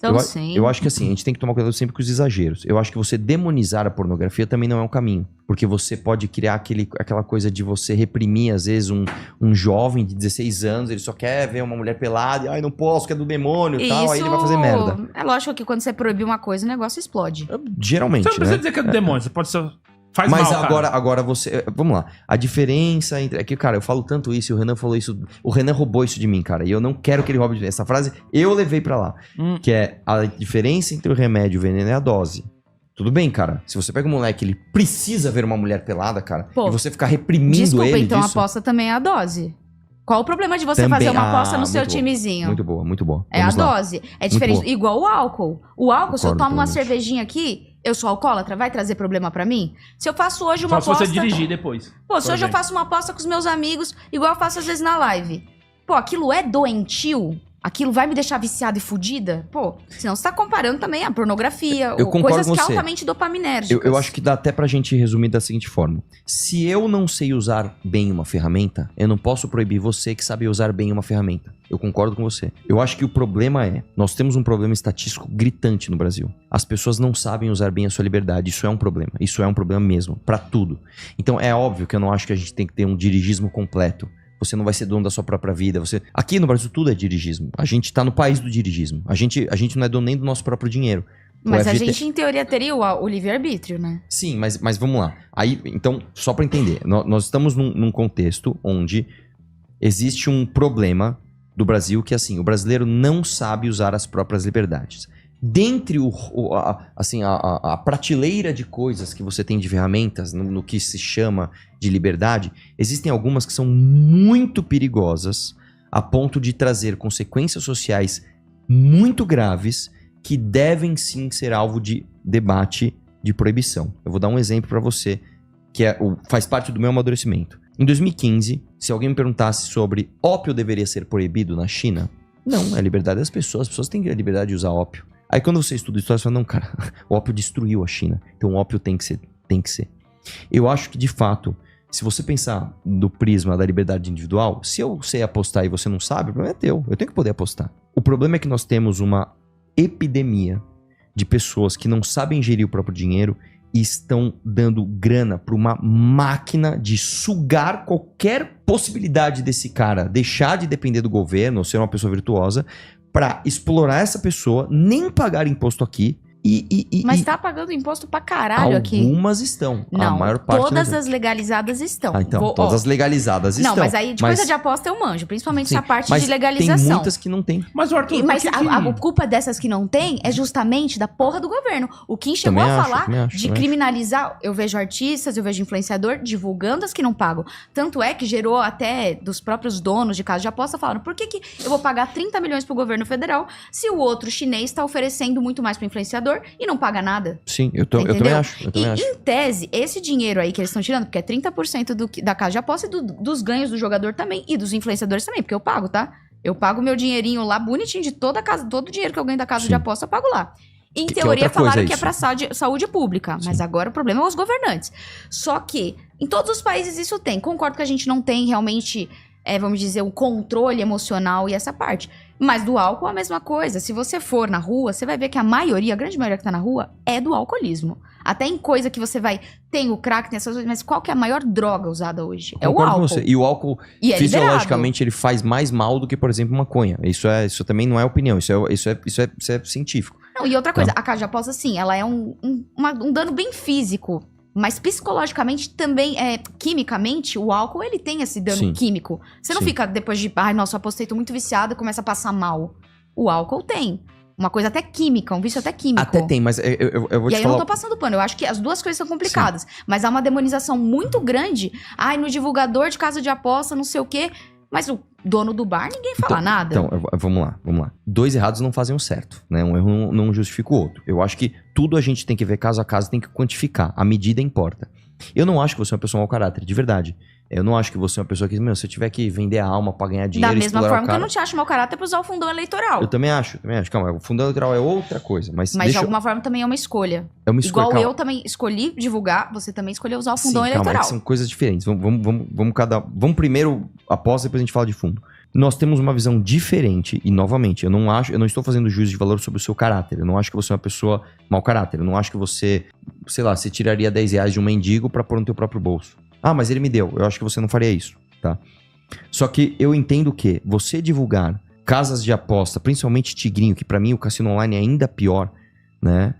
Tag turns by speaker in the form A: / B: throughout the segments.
A: Então,
B: eu acho que assim, a gente tem que tomar cuidado sempre com os exageros. Eu acho que você demonizar a pornografia também não é um caminho. Porque você pode criar aquela coisa de você reprimir, às vezes, um jovem de 16 anos, ele só quer ver uma mulher pelada, e ai, não posso, que é do demônio e tal, aí ele vai fazer merda.
A: É lógico que quando você proibir uma coisa, o negócio explode.
B: Geralmente,
C: Você não precisa
B: né?
C: dizer que é do demônio, você pode ser... Faz
B: Mas
C: mal, cara.
B: agora você... Vamos lá. A diferença entre... É que, cara, eu falo tanto isso e o Renan falou isso... O Renan roubou isso de mim, cara. E eu não quero que ele roube de mim. Essa frase eu levei pra lá. Que é a diferença entre o remédio e o veneno é a dose. Tudo bem, cara. Se você pega um moleque, ele precisa ver uma mulher pelada, cara,
A: Pô,
B: e você ficar reprimindo
A: desculpa,
B: ele
A: então
B: disso...
A: a aposta também é a dose. Qual o problema de você
B: Também-
A: fazer uma aposta no seu
B: muito boa.
A: timezinho?
B: Muito boa, muito boa.
A: É a
B: Vamos lá.
A: dose. É diferente.
B: boa.
A: Igual o álcool. O álcool, se eu
B: Concordo
A: tomo uma
B: plenamente.
A: cervejinha aqui, eu sou alcoólatra, vai trazer problema pra mim? Se eu faço hoje uma
C: Só se
A: aposta...
C: você dirigir depois.
A: Pô, se
C: por
A: hoje eu
C: exemplo.
A: faço uma aposta com os meus amigos, igual eu faço às vezes na live. Pô, aquilo é doentio? Aquilo vai me deixar viciada e fudida? Pô, senão você tá comparando também a pornografia,
B: Eu
A: ou
B: concordo
A: coisas
B: com
A: que
B: você.
A: altamente dopaminérgicas.
B: Eu acho que dá até pra gente resumir da seguinte forma. Se eu não sei usar bem uma ferramenta, eu não posso proibir você que sabe usar bem uma ferramenta. Eu concordo com você. Eu acho que o problema é... Nós temos um problema estatístico gritante no Brasil. As pessoas não sabem usar bem a sua liberdade. Isso é um problema. Isso é um problema mesmo. Pra tudo. Então é óbvio que eu não acho que a gente tem que ter um dirigismo completo. Você não vai ser dono da sua própria vida. Aqui no Brasil tudo é dirigismo. A gente tá no país do dirigismo. A gente não é dono nem do nosso próprio dinheiro.
A: Mas
B: O
A: a
B: FGT
A: gente, em teoria, teria o livre-arbítrio, né?
B: Sim, mas vamos lá. Aí, então, só pra entender. Nós estamos num contexto onde existe um problema do Brasil que, assim, o brasileiro não sabe usar as próprias liberdades. Dentre a prateleira de coisas que você tem de ferramentas, no que se chama de liberdade, existem algumas que são muito perigosas a ponto de trazer consequências sociais muito graves que devem sim ser alvo de debate de proibição. Eu vou dar um exemplo pra você que faz parte do meu amadurecimento. Em 2015, se alguém me perguntasse sobre ópio deveria ser proibido na China, não, é a liberdade das pessoas. As pessoas têm a liberdade de usar ópio. Aí quando você estuda história, você fala, não, cara, o ópio destruiu a China. Então o ópio tem que ser. Eu acho que, de fato, se você pensar do prisma da liberdade individual, se eu sei apostar e você não sabe, o problema é teu. Eu tenho que poder apostar. O problema é que nós temos uma epidemia de pessoas que não sabem gerir o próprio dinheiro e estão dando grana para uma máquina de sugar qualquer possibilidade desse cara deixar de depender do governo ou ser uma pessoa virtuosa para explorar essa pessoa, nem pagar imposto aqui.
A: Mas tá pagando imposto pra caralho aqui.
B: Algumas estão.
A: Não,
B: a maior parte
A: todas
B: não.
A: as legalizadas estão.
B: Então, todas as legalizadas estão.
A: Não, mas aí de coisa de aposta eu manjo, principalmente essa parte de legalização.
B: Tem muitas que não tem.
C: Mas o Arthur,
A: Mas a culpa dessas que não tem é justamente da porra do governo. O Kim chegou
B: Também
A: a
B: acho,
A: falar
B: também acho,
A: de
B: também
A: criminalizar. Eu vejo artistas, eu vejo influenciador divulgando as que não pagam. Tanto é que gerou até dos próprios donos de casa de aposta falando: por que eu vou pagar 30 milhões pro governo federal se o outro chinês tá oferecendo muito mais pro influenciador e não paga nada?
B: Sim, eu também acho. Eu também acho.
A: Em tese, esse dinheiro aí que eles estão tirando, porque é 30% da casa de aposta e dos ganhos do jogador também, e dos influenciadores também, porque eu pago, tá? Eu pago meu dinheirinho lá bonitinho de toda a casa, todo o dinheiro que eu ganho da casa de aposta, eu pago lá. Em teoria, falaram que é pra saúde pública, mas agora o problema é os governantes. Só que em todos os países isso tem. Concordo que a gente não tem realmente, vamos dizer, o controle emocional e essa parte. Mas do álcool é a mesma coisa. Se você for na rua, você vai ver que a grande maioria que tá na rua é do alcoolismo. Até em coisa que você vai... Tem o crack, tem essas coisas, mas qual que é a maior droga usada hoje? É o
B: Concordo
A: álcool.
B: com você. E o álcool,
A: E
B: fisiologicamente, ele faz mais mal do que, por exemplo, maconha. Isso também não é opinião, isso é científico.
A: Não, e outra coisa, a casa de aposta, sim, ela é um dano bem físico. Mas psicologicamente também, quimicamente, o álcool, ele tem esse dano químico. Você não fica depois de, ai, nossa, apostei, tô muito viciada, começa a passar mal. O álcool tem. Uma coisa até química, um vício até químico.
B: Até tem, mas eu vou te falar...
A: E aí eu não tô passando pano, eu acho que as duas coisas são complicadas. Sim. Mas há uma demonização muito grande. Ai, no divulgador de casa de aposta, não sei o quê. Mas o dono do bar, ninguém fala nada.
B: Então, vamos lá. Dois errados não fazem um certo, né? Um erro não justifica o outro. Eu acho que tudo a gente tem que ver caso a caso, tem que quantificar. A medida importa. Eu não acho que você é uma pessoa mau caráter, de verdade. Eu não acho que você é uma pessoa que, se eu tiver que vender a alma pra ganhar dinheiro...
A: Da mesma forma que eu não te acho mau caráter pra usar o fundão eleitoral.
B: Eu também acho. Calma, o fundão eleitoral é outra coisa, mas
A: de alguma forma também é uma escolha.
B: É uma escolha.
A: Igual eu também escolhi divulgar, você também escolheu usar o fundão eleitoral.
B: Calma, são coisas diferentes. Vamos primeiro após, depois a gente fala de fundo. Nós temos uma visão diferente e, novamente, eu não estou fazendo juízo de valor sobre o seu caráter. Eu não acho que você é uma pessoa mau caráter. Eu não acho que você, sei lá, você tiraria 10 reais de um mendigo pra pôr no teu próprio bolso. Ah, mas ele me deu. Eu acho que você não faria isso, tá? Só que eu entendo que você divulgar casas de aposta, principalmente Tigrinho, que pra mim o cassino online é ainda pior, né?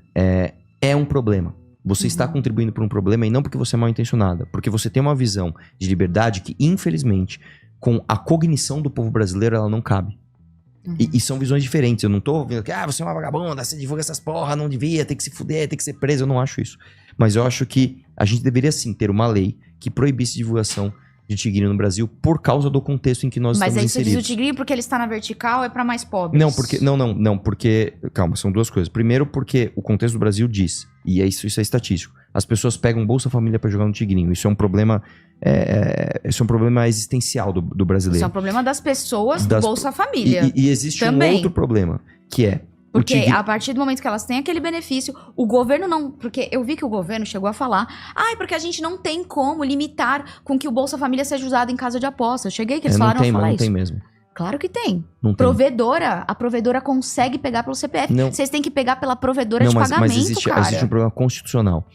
B: É um problema. Você está contribuindo para um problema e não porque você é mal intencionada, porque você tem uma visão de liberdade que, infelizmente, com a cognição do povo brasileiro, ela não cabe. E são visões diferentes. Eu não tô ouvindo que, você é uma vagabunda, você divulga essas porra, não devia, tem que se fuder, tem que ser preso. Eu não acho isso. Mas eu acho que a gente deveria sim ter uma lei que proibisse divulgação de tigrinho no Brasil por causa do contexto em que nós estamos inseridos. Mas aí você diz
A: o tigrinho porque ele está na vertical é para mais pobres?
B: Não, porque... Calma, são duas coisas. Primeiro porque o contexto do Brasil diz, e isso é estatístico, as pessoas pegam Bolsa Família para jogar no tigrinho. Isso é um problema... Isso é um problema existencial do brasileiro.
A: Isso é um problema das pessoas do Bolsa Família.
B: E existe um outro problema, que é...
A: Porque a partir do momento que elas têm aquele benefício, o governo não... Porque eu vi que o governo chegou a falar, porque a gente não tem como limitar com que o Bolsa Família seja usado em casa de aposta. Eu cheguei que eles falaram a falar isso.
B: Não tem mesmo.
A: Claro que tem.
B: Não tem.
A: Provedora. A provedora consegue pegar pelo CPF.
B: Não.
A: Vocês têm que pegar pela provedora de pagamento,
B: mas existe um problema constitucional.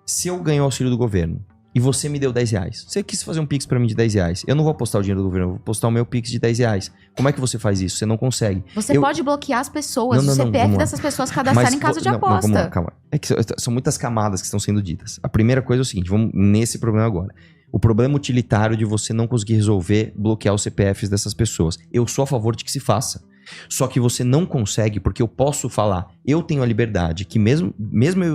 B: Se eu ganho auxílio do governo e você me deu 10 reais, você quis fazer um Pix pra mim de 10 reais, eu não vou postar o dinheiro do governo, eu vou postar o meu Pix de 10 reais. Como é que você faz isso? Você não consegue.
A: Você pode bloquear as pessoas, o CPF dessas pessoas cadastrarem em casa de aposta.
B: Vamos lá, calma. É que são muitas camadas que estão sendo ditas. A primeira coisa é o seguinte, vamos nesse problema agora. O problema utilitário de você não conseguir resolver bloquear os CPFs dessas pessoas. Eu sou a favor de que se faça. Só que você não consegue, porque eu posso falar, eu tenho a liberdade, que mesmo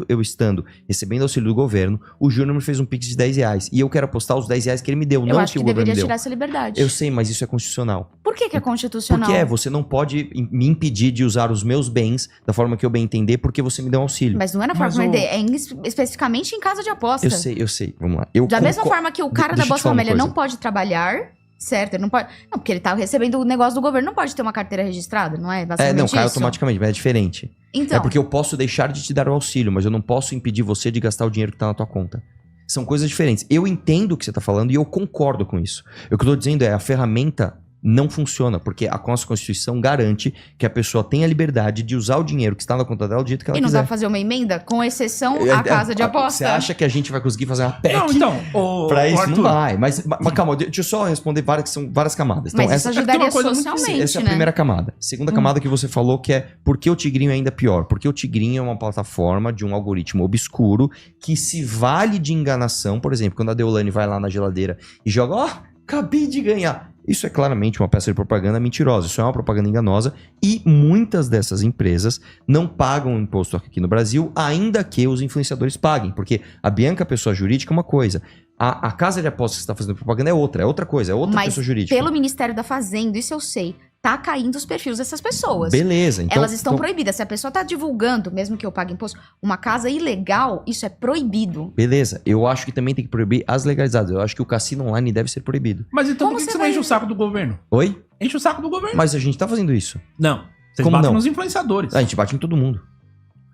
B: eu estando recebendo auxílio do governo, o Júnior me fez um Pix de 10 reais. E eu quero apostar os 10 reais que ele me deu, não o que o governo me deu. Eu acho que deveria
A: tirar essa liberdade.
B: Eu sei, mas isso é constitucional.
A: Por que é constitucional?
B: Porque você não pode me impedir de usar os meus bens da forma que eu bem entender, porque você me deu um auxílio.
A: Mas não é na forma que é especificamente em casa de aposta.
B: Eu sei. Vamos lá.
A: Da mesma forma que o cara da Bolsa Família não pode trabalhar... Certo, ele não pode... Não, porque ele tá recebendo o negócio do governo, não pode ter uma carteira registrada, não é? Basicamente
B: cai automaticamente, mas é diferente.
A: Então...
B: É porque eu posso deixar de te dar o auxílio, mas eu não posso impedir você de gastar o dinheiro que tá na tua conta. São coisas diferentes. Eu entendo o que você tá falando e eu concordo com isso. O que eu tô dizendo é, a ferramenta não funciona, porque a nossa Constituição garante que a pessoa tem a liberdade de usar o dinheiro que está na conta dela do jeito que ela quiser.
A: E não dá pra fazer uma emenda? Com exceção à casa de aposta.
B: Você acha que a gente vai conseguir fazer uma PEC?
C: Não, então...
B: Pra isso Arthur, não vai. Mas calma, deixa eu só responder que são várias camadas. Então,
A: mas isso ajudaria socialmente,
B: essa é a primeira camada. Segunda camada que você falou que é por que o Tigrinho é ainda pior? Porque o Tigrinho é uma plataforma de um algoritmo obscuro que se vale de enganação. Por exemplo, quando a Deolane vai lá na geladeira e joga, acabei de ganhar. Isso é claramente uma peça de propaganda mentirosa. Isso é uma propaganda enganosa e muitas dessas empresas não pagam imposto aqui no Brasil, ainda que os influenciadores paguem. Porque a Bianca, pessoa jurídica, é uma coisa. A casa de apostas que está fazendo propaganda é outra coisa, é outra pessoa jurídica.
A: Pelo Ministério da Fazenda, isso eu sei, tá caindo os perfis dessas pessoas.
B: Beleza. Então,
A: elas estão proibidas. Se a pessoa tá divulgando, mesmo que eu pague imposto, uma casa ilegal, isso é proibido.
B: Beleza. Eu acho que também tem que proibir as legalizadas. Eu acho que o cassino online deve ser proibido.
C: Mas então por que você não enche o saco do governo?
B: Oi?
C: Enche o saco do governo.
B: Mas a gente tá fazendo isso.
C: Não. Vocês batem nos influenciadores.
B: A gente bate em todo mundo.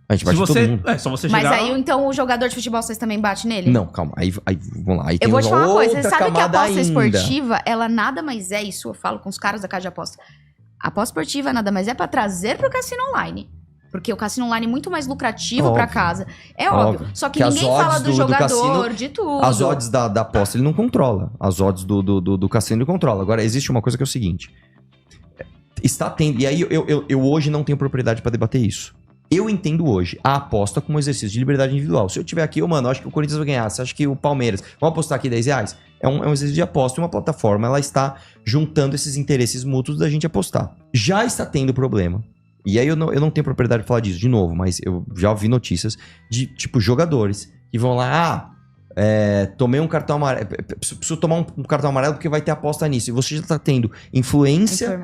B: A gente bate em todo mundo.
C: Só você chegar...
A: Mas aí, então, o jogador de futebol, vocês também batem nele?
B: Não, calma. Aí vamos lá. Aí
A: eu vou te falar uma coisa. Você sabe que a aposta
B: ainda.
A: Esportiva, ela nada mais é, isso eu falo com os caras da casa de aposta. A aposta esportiva nada mais é pra trazer pro cassino online. Porque o cassino online é muito mais lucrativo pra casa. É óbvio. Só que ninguém fala do jogador, cassino, de tudo.
B: As odds da aposta ele não controla. As odds do cassino ele controla. Agora, existe uma coisa que é o seguinte. Está tendo... E aí, eu hoje não tenho propriedade pra debater isso. Eu entendo hoje a aposta como um exercício de liberdade individual. Se eu tiver aqui, eu acho que o Corinthians vai ganhar. Você acha que o Palmeiras... Vamos apostar aqui 10 reais? É um exercício de aposta e uma plataforma, ela está juntando esses interesses mútuos da gente apostar. Já está tendo problema. E aí eu não tenho propriedade de falar disso de novo, mas eu já ouvi notícias de, tipo, jogadores que vão lá... tomei um cartão amarelo. Preciso tomar um cartão amarelo porque vai ter aposta nisso. E você já está tendo influência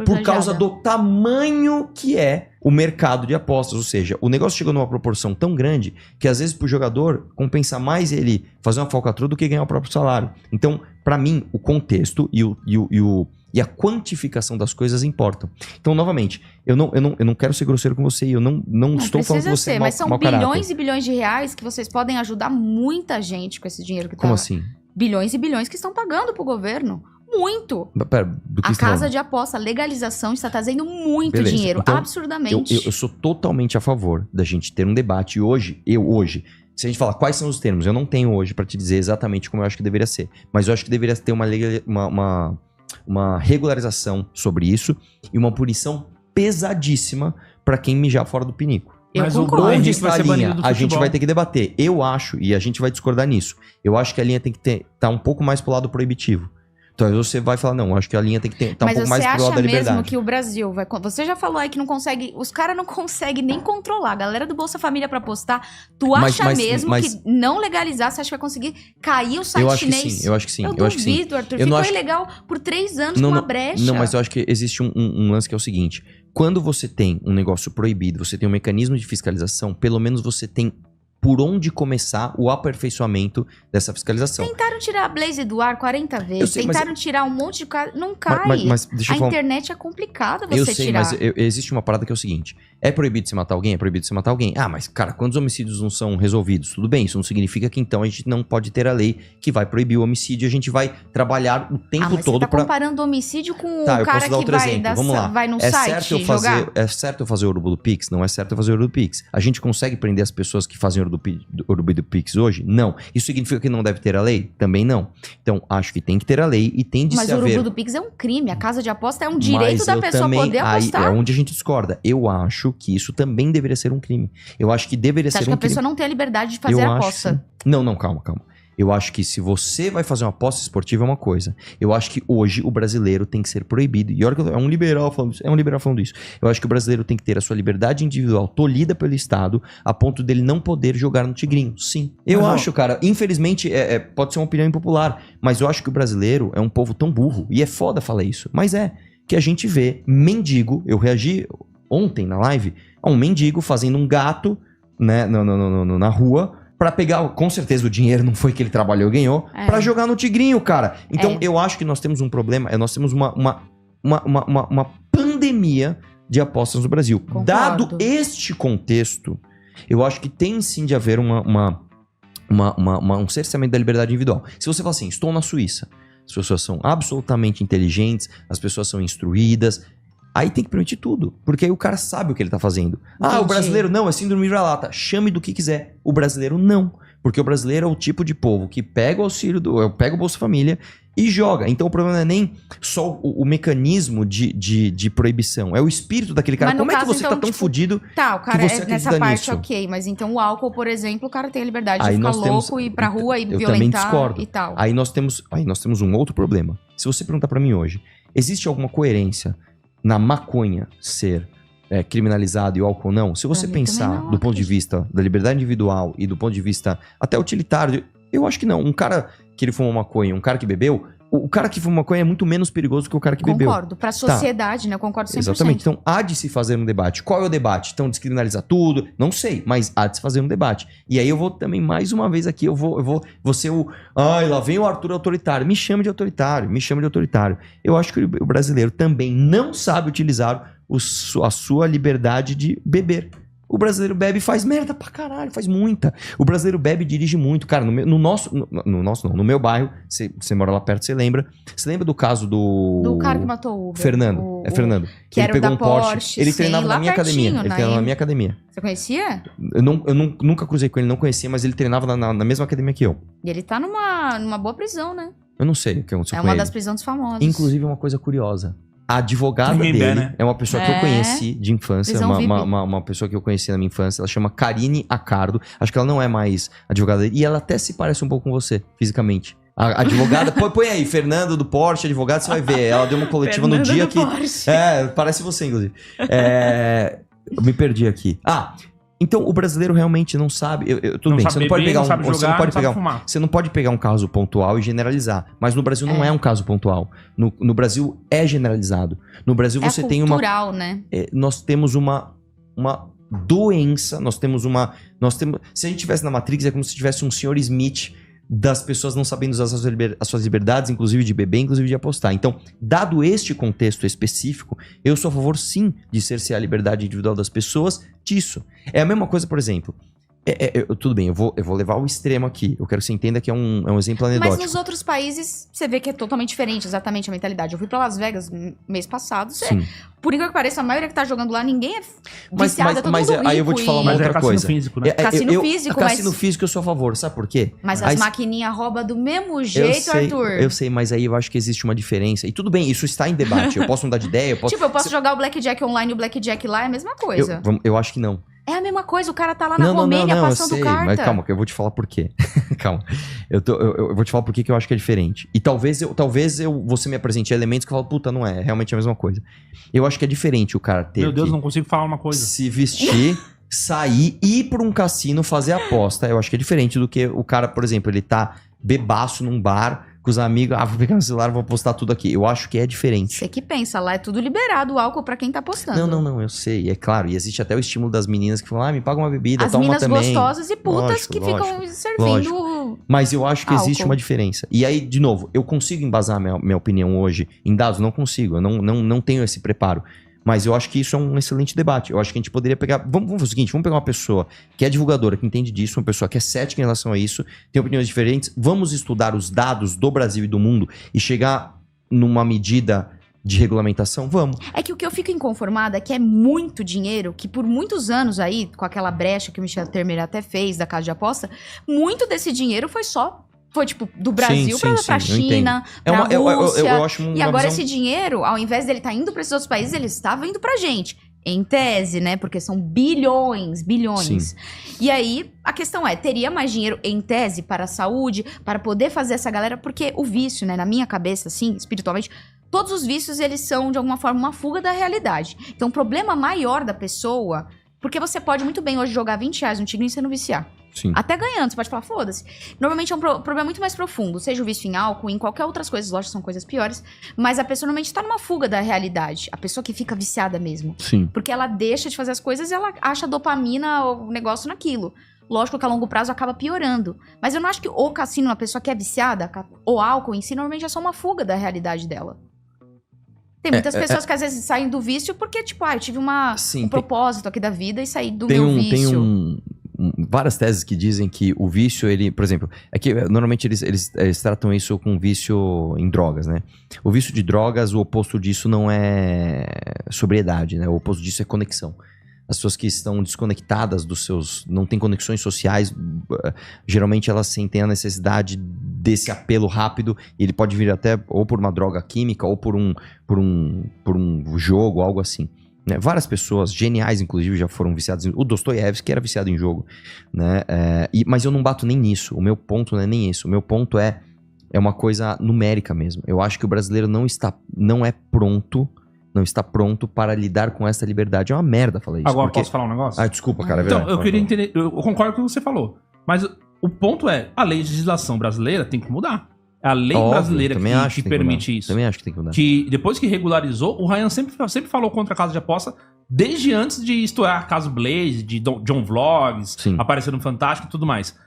B: por causa do tamanho que é o mercado de apostas. Ou seja, o negócio chegou numa proporção tão grande que às vezes pro jogador compensa mais ele fazer uma falcatrua do que ganhar o próprio salário. Então, para mim, o contexto e a quantificação das coisas importam. Então, novamente, eu não quero ser grosseiro com você e eu não estou falando que você é mau
A: mas são bilhões e bilhões de reais que vocês podem ajudar muita gente com esse dinheiro que tá...
B: Como assim?
A: Bilhões e bilhões que estão pagando pro governo. muito.
B: Pera, do que
A: A
B: você tá
A: casa
B: falando?
A: de aposta, a legalização está trazendo muito
B: Beleza,
A: dinheiro,
B: então,
A: absurdamente.
B: Eu sou totalmente a favor da gente ter um debate. E hoje, se a gente falar quais são os termos, eu não tenho hoje pra te dizer exatamente como eu acho que deveria ser. Mas eu acho que deveria ter uma regularização sobre isso e uma punição pesadíssima pra quem mijar fora do pinico.
A: Eu
C: Mas o
A: concordo.
C: Henrique
B: Onde está
C: vai
B: a
C: ser
B: linha?
C: banido do
B: A gente
C: futebol.
B: vai ter que debater. Eu acho, e a gente vai discordar nisso, eu acho que a linha tem que estar um pouco mais pro lado proibitivo. Então você vai falar, não, acho que a linha tem que estar um pouco mais pro lado da
A: Mas você acha mesmo
B: liberdade.
A: que o Brasil vai... Você já falou aí que não consegue... Os caras não conseguem nem controlar. A galera do Bolsa Família pra postar. Tu acha mesmo que não legalizar, você acha que vai conseguir cair o site
B: Eu acho que
A: chinês?
B: sim, eu acho que sim.
A: Eu
B: acho que sim.
A: duvido, Arthur.
B: Eu não
A: Ficou
B: acho-
A: ilegal por 3 anos com uma brecha.
B: Não, mas eu acho que existe um lance que é o seguinte. Quando você tem um negócio proibido, você tem um mecanismo de fiscalização, pelo menos você tem por onde começar o aperfeiçoamento dessa fiscalização.
A: Tentaram tirar a Blaze do ar 40 vezes.
B: Eu sei, mas-
A: Tentaram tirar um monte de cara. Não cai.
B: Mas deixa eu
A: A
B: falar...
A: internet é complicada
B: Eu
A: você
B: sei,
A: tirar.
B: mas existe uma parada que é o seguinte. É proibido você matar alguém? É proibido você matar alguém. Ah, mas, cara, quantos homicídios não são resolvidos? Tudo bem, isso não significa que então a gente não pode ter a lei que vai proibir o homicídio. A gente vai trabalhar o tempo
A: mas
B: todo
A: você tá
B: pra...
A: comparando homicídio com
B: Tá,
A: o
B: eu
A: cara
B: posso dar
A: que
B: outro
A: vai,
B: exemplo. Vamos lá.
A: vai no
B: É
A: site
B: certo,
A: jogar?
B: é certo eu fazer o urubu do Pix? Não é certo eu fazer o urubu do Pix. A gente consegue prender as pessoas que fazem urubu do Pix hoje? Não. Isso significa que não deve ter a lei? Também não. Então, acho que tem que ter a lei e tem de
A: Mas
B: se
A: o
B: haver...
A: urubu do Pix é um crime. A casa de aposta é um direito
B: Mas
A: da
B: eu
A: pessoa
B: também,
A: poder
B: aí
A: apostar.
B: é onde a gente discorda. Eu acho que isso também deveria ser um crime. Eu acho que deveria
A: Você
B: ser
A: acha
B: um
A: que a
B: crime.
A: pessoa não tem a liberdade de fazer
B: Eu
A: a
B: acho
A: aposta?
B: sim. Não, calma. Eu acho que se você vai fazer uma aposta esportiva é uma coisa. Eu acho que hoje o brasileiro tem que ser proibido. E olha que é um liberal falando isso. Eu acho que o brasileiro tem que ter a sua liberdade individual tolhida pelo Estado a ponto dele não poder jogar no tigrinho. Sim. Eu
C: Mas, ó,
B: acho, cara. Infelizmente, pode ser uma opinião impopular. Mas eu acho que o brasileiro é um povo tão burro. E é foda falar isso. Mas que a gente vê mendigo. Eu reagi ontem na live a um mendigo fazendo um gato, né, na rua, pra pegar, com certeza o dinheiro não foi que ele trabalhou e ganhou, pra jogar no tigrinho, cara. Então eu acho que nós temos um problema, nós temos uma pandemia de apostas no Brasil.
A: Concordo.
B: Dado este contexto, eu acho que tem sim de haver um cerceamento da liberdade individual. Se você fala assim, estou na Suíça, as pessoas são absolutamente inteligentes, as pessoas são instruídas, aí tem que permitir tudo, porque aí o cara sabe o que ele tá fazendo. Ah,
A: Entendi.
B: o brasileiro não, é síndrome de vira-lata. Chame do que quiser. O brasileiro não, porque o brasileiro é o tipo de povo que pega o auxílio, pega o Bolsa Família e joga. Então o problema não é nem só o mecanismo de proibição, é o espírito daquele cara.
A: Mas no
B: Como é que
A: caso,
B: você
A: então,
B: tá tão
A: tipo,
B: fudido?
A: Tá, o cara
B: que você
A: nessa
B: acredita
A: parte
B: nisso?
A: ok, mas então o álcool, por exemplo, o cara tem a liberdade de
B: Aí
A: ficar
B: nós temos-
A: louco e ir pra rua e
B: eu também
A: violentar
B: discordo.
A: e tal.
B: Aí nós temos um outro problema. Se você perguntar pra mim hoje, existe alguma coerência na maconha ser criminalizado e o álcool não? Se você
A: Pra mim
B: pensar
A: também não,
B: do ponto de
A: acredito.
B: vista da liberdade individual e do ponto de vista até utilitário, eu acho que não. Um cara que ele fumou maconha, um cara que bebeu, o cara que fuma maconha é muito menos perigoso que o cara que bebeu.
A: Concordo. Pra sociedade, né? Eu concordo 100%.
B: Exatamente. Então, há de se fazer um debate. Qual é o debate? Então, descriminalizar tudo? Não sei, mas há de se fazer um debate. E aí eu vou também, mais uma vez aqui, eu vou ser o... Ai, lá vem o Arthur autoritário. Me chame de autoritário. Eu acho que o brasileiro também não sabe utilizar a sua liberdade de beber. O brasileiro bebe e faz merda pra caralho, faz muita. O brasileiro bebe e dirige muito. Cara, no meu bairro, você mora lá perto, você lembra? Você lembra do caso
A: Do cara que matou o Uber.
B: Fernando. Fernando.
A: Que
B: Ele
A: era o
B: pegou
A: da
B: um Porsche.
A: Porsche,
B: Ele
A: sim,
B: treinava
A: lá
B: na minha academia.
A: pertinho,
B: Ele
A: na
B: treinava na
A: M.
B: minha academia.
A: Você conhecia?
B: Eu nunca cruzei com ele, não conhecia, mas ele treinava na mesma academia que eu.
A: E ele tá numa boa prisão, né?
B: Eu não sei o que aconteceu
A: É
B: com
A: uma
B: ele.
A: das prisões famosas.
B: Inclusive, uma coisa curiosa. A advogada
C: Ninguém
B: dele
C: vê, né?
B: é uma pessoa que eu
A: É.
B: conheci de infância,
A: Prisão VIP.
B: uma pessoa que eu conheci na minha infância. Ela chama Karine Accardo. Acho que ela não é mais advogada dele. E ela até se parece um pouco com você, fisicamente. A advogada, põe aí, Fernando do Porsche, advogado, você vai ver. Ela deu uma coletiva no
A: Fernando
B: dia
A: do
B: que...
A: Porsche.
B: Parece você, inclusive. Eu me perdi aqui. Então o brasileiro realmente não sabe. Tudo
C: Não
B: bem,
C: sabe
B: você não pode
C: beber,
B: pegar
C: não sabe
B: você
C: jogar,
B: não pode
C: não sabe
B: pegar
C: fumar.
B: você não pode pegar um caso pontual e generalizar. Mas no Brasil não é um caso pontual. No Brasil é generalizado. No Brasil você tem uma.
A: Cultural, né?
B: Nós temos uma doença. Se a gente tivesse na Matrix, é como se tivesse um senhor Smith das pessoas não sabendo usar as suas liberdades, inclusive de beber, inclusive de apostar. Então, dado este contexto específico, eu sou a favor, sim, de cercear a liberdade individual das pessoas disso. É a mesma coisa, por exemplo, Tudo bem, eu vou levar ao extremo aqui. Eu quero que você entenda que é um exemplo anedótico.
A: Mas nos outros países, você vê que é totalmente diferente, exatamente a mentalidade. Eu fui pra Las Vegas mês passado. Por incrível que pareça, a maioria que tá jogando lá, ninguém é viciado, é todo mundo rico.
B: Aí eu vou te falar uma
C: Mas
B: outra
C: cassino
B: coisa.
C: físico, né?
B: Cassino físico eu sou a favor, sabe por quê?
A: Mas as maquininhas roubam do mesmo jeito, Arthur.
B: Eu sei, mas aí eu acho que existe uma diferença. E tudo bem, isso está em debate. Eu posso mudar de ideia,
A: eu posso jogar o Blackjack online e o Blackjack lá, é a mesma coisa.
B: Eu acho que não.
A: É a mesma coisa, o cara tá lá na Romênia passando
B: eu sei,
A: carta.
B: Mas calma, que eu vou te falar por quê. Calma. Eu vou te falar por que eu acho que é diferente. E talvez você me apresente elementos que eu falo, puta, não é realmente a mesma coisa. Eu acho que é diferente o cara ter
C: Meu Deus, não consigo falar uma coisa.
B: Se vestir, sair, ir pra um cassino, fazer aposta. Eu acho que é diferente do que o cara, por exemplo, ele tá bebaço num bar com os amigos, vou pegar meu celular, vou postar tudo aqui. Eu acho que é diferente.
A: Você que pensa, lá é tudo liberado, o álcool pra quem tá postando.
B: Não, eu sei, é claro. E existe até o estímulo das meninas que falam, me paga uma bebida, toma também.
A: As minas gostosas e putas que ficam servindo
B: Mas eu acho que existe
A: álcool.
B: uma diferença. E aí, de novo, eu consigo embasar minha opinião hoje em dados? Não consigo, eu não tenho esse preparo. Mas eu acho que isso é um excelente debate. Eu acho que a gente poderia pegar... Vamos fazer o seguinte, vamos pegar uma pessoa que é divulgadora, que entende disso, uma pessoa que é cética em relação a isso, tem opiniões diferentes, vamos estudar os dados do Brasil e do mundo e chegar numa medida de regulamentação? Vamos.
A: É que o que eu fico inconformada é que é muito dinheiro, que por muitos anos aí, com aquela brecha que o Michel Temer até fez da casa de aposta, muito desse dinheiro foi tipo, do Brasil pra China, pra Rússia.
B: Eu acho
A: e agora esse dinheiro, ao invés dele estar indo para esses outros países, ele estava indo pra gente. Em tese, né? Porque são bilhões.
B: Sim.
A: E aí, a questão é, teria mais dinheiro em tese para a saúde, para poder fazer essa galera? Porque o vício, né? Na minha cabeça, assim, espiritualmente, todos os vícios, eles são, de alguma forma, uma fuga da realidade. Então, o problema maior da pessoa... Porque você pode muito bem hoje jogar R$20 no tigrinho e você não viciar.
B: Sim.
A: Até ganhando, você pode falar, foda-se. Normalmente é um problema muito mais profundo. Seja o vício em álcool, em qualquer outras coisas. Lógico, são coisas piores. Mas a pessoa normalmente tá numa fuga da realidade. A pessoa que fica viciada mesmo.
B: Sim.
A: Porque ela deixa de fazer as coisas e ela acha dopamina, o negócio naquilo. Lógico que a longo prazo acaba piorando. Mas eu não acho que o cassino, uma pessoa que é viciada, o álcool em si, normalmente é só uma fuga da realidade dela. Tem muitas pessoas que às vezes saem do vício porque, tipo, eu tive um propósito aqui da vida e saí do meu vício.
B: Tem várias teses que dizem que o vício, ele, por exemplo, é que normalmente eles tratam isso com vício em drogas, né? O vício de drogas, o oposto disso não é sobriedade, né? O oposto disso é conexão. As pessoas que estão desconectadas não têm conexões sociais, geralmente elas sentem a necessidade desse apelo rápido, e ele pode vir até ou por uma droga química ou por um jogo, algo assim. Né? Várias pessoas, geniais inclusive, já foram viciadas o Dostoiévski era viciado em jogo, né? Mas eu não bato nem nisso, o meu ponto não é nem isso, o meu ponto é uma coisa numérica mesmo. Eu acho que o brasileiro não está pronto para lidar com essa liberdade. É uma merda falar isso.
C: Agora, posso falar um negócio?
B: Desculpa, cara.
C: Então, eu queria entender, eu concordo com o que você falou, mas o ponto é, a legislação brasileira tem que mudar. É a lei brasileira que permite isso.
B: Também acho que tem que mudar.
C: Que depois que regularizou, o Ryan sempre falou contra a casa de aposta, desde antes de estourar caso Blaze, de John Vlogs, aparecer no Fantástico e tudo mais.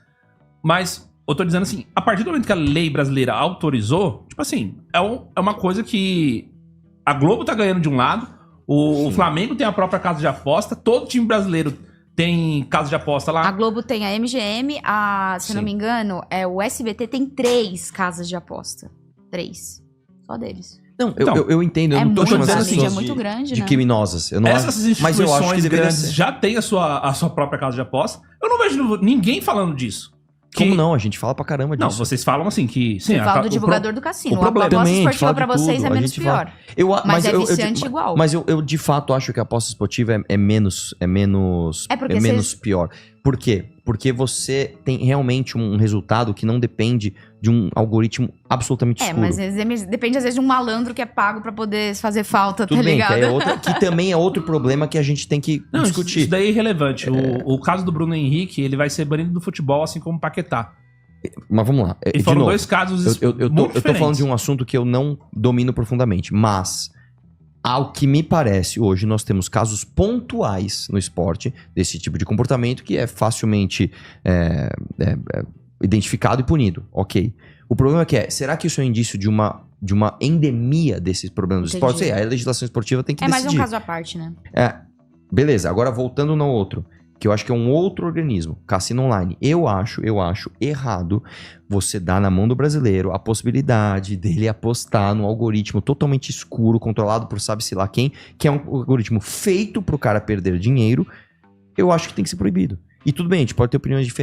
C: Mas eu tô dizendo assim, a partir do momento que a lei brasileira autorizou, tipo assim, é uma coisa que a Globo tá ganhando de um lado, o Flamengo tem a própria casa de aposta, todo time brasileiro tem casa de aposta lá.
A: A Globo tem a MGM, se não me engano, o SBT tem 3 casas de aposta. 3. Só deles.
B: Não, eu entendo, eu não tô chamando
A: assim,
B: essas pessoas
A: muito grande,
B: de
A: né?
B: criminosas.
C: Essas instituições grandes já têm a sua própria casa de aposta. Eu não vejo ninguém falando disso.
B: Como não? A gente fala pra caramba disso.
C: Não, vocês falam assim que...
A: Você fala do divulgador do cassino.
B: O problema
A: a aposta
B: também,
A: esportiva pra vocês é menos pior. Mas é viciante igual.
B: Mas eu de fato acho que a aposta esportiva é menos pior. Por quê? Porque você tem realmente um resultado que não depende de um algoritmo absolutamente escuro.
A: Mas depende às vezes de um malandro que é pago pra poder fazer falta,
B: Tudo
A: tá
B: bem,
A: ligado?
B: que também é outro problema que a gente tem que discutir.
C: Isso daí é irrelevante. O caso do Bruno Henrique, ele vai ser banido do futebol, assim como o Paquetá.
B: Mas vamos lá.
C: E foram dois casos
B: eu tô falando de um assunto que eu não domino profundamente, mas ao que me parece, hoje nós temos casos pontuais no esporte desse tipo de comportamento que é facilmente identificado e punido. Ok. O problema será que isso é um indício de uma endemia desses problemas do esporte? A legislação esportiva tem que decidir.
A: É mais um caso à parte, né?
B: Beleza, agora voltando no outro. que eu acho que é um outro organismo, cassino online. Eu acho errado você dar na mão do brasileiro a possibilidade dele apostar num algoritmo totalmente escuro, controlado por sabe-se lá quem, que é um algoritmo feito pro cara perder dinheiro. Eu acho que tem que ser proibido. E tudo bem, a gente pode ter opiniões diferentes.